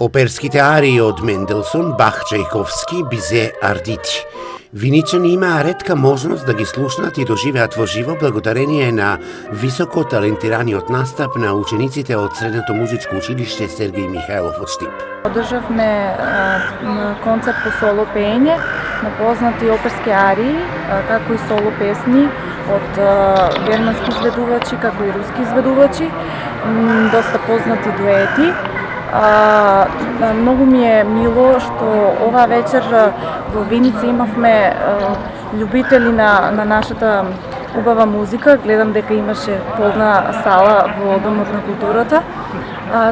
Оперските арии од Менделсон, Бах, Чајковски, Бизе, Ардити. Виничани имаа ретка можност да ги слушнат и доживеат во живо благодарение на високо талентираниот настап на учениците од Средното музичко училиште Сергеј Михајлов од Штип. Одржавме концерт по соло пеење на познати оперски арии, како и соло песни од германски изведувачи, како и руски изведувачи, доста познати дуети. Многу ми е мило што оваа вечер во Виница имавме љубители на нашата убава музика. Гледам дека имаше полна сала во Домот на културата.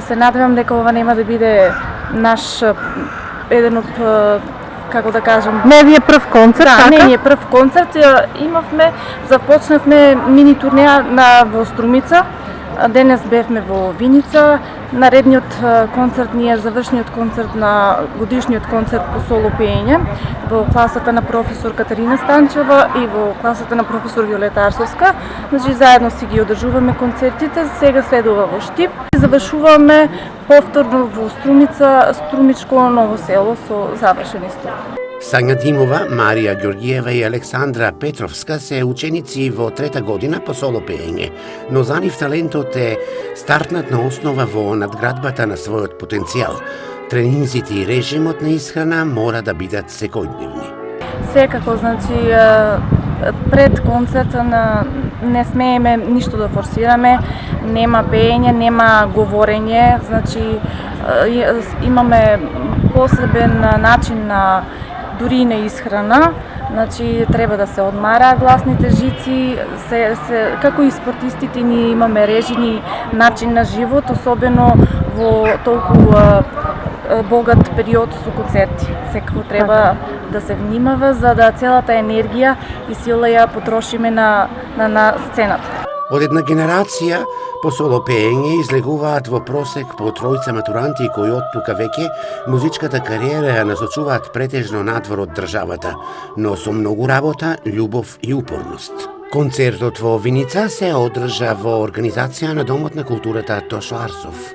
Се надевам дека ова нема да биде наш еден од, како да кажам, не ви е прв концерт, да, така? Не ни е прв концерт. Започнавме мини турнеја во Струмица. Денес бевме во Виница. Наредниот концерт ни е завршниот концерт на годишниот концерт по соло пеење во класата на професор Катерина Станчева и во класата на професор Виолета Арсовска. Значи заедно си ги одржуваме концертите. Сега следува во Штип. Завршуваме повторно во Струмица, Струмичко Ново село со завршени струми. Сања Димова, Марија Ѓоргиева и Александра Петровска се ученици во трета година по соло пеење, но за нив талентот е стартнат на основа во надградбата на својот потенцијал. Тренинзите и режимот на исхрана мора да бидат секојдневни. Секако, значи, пред концерта не смееме ништо да форсираме, нема пеење, нема говорење, значи имаме посебен начин на дури и на исхрана, значи треба да се одмараат гласните жици, како и спортистите ние имаме режени начин на живот, особено во толку богат период со концерти. Секако треба да се внимава за да целата енергија и сила ја потрошиме на сцената. Од една генерација по соло пеење излегуваат во просек по тројца матуранти кои од тука веќе музичката кариера ја насочуваат претежно надвор од државата, но со многу работа, љубов и упорност. Концертот во Виница се одржа во организација на Домот на културата Тошо Арсов.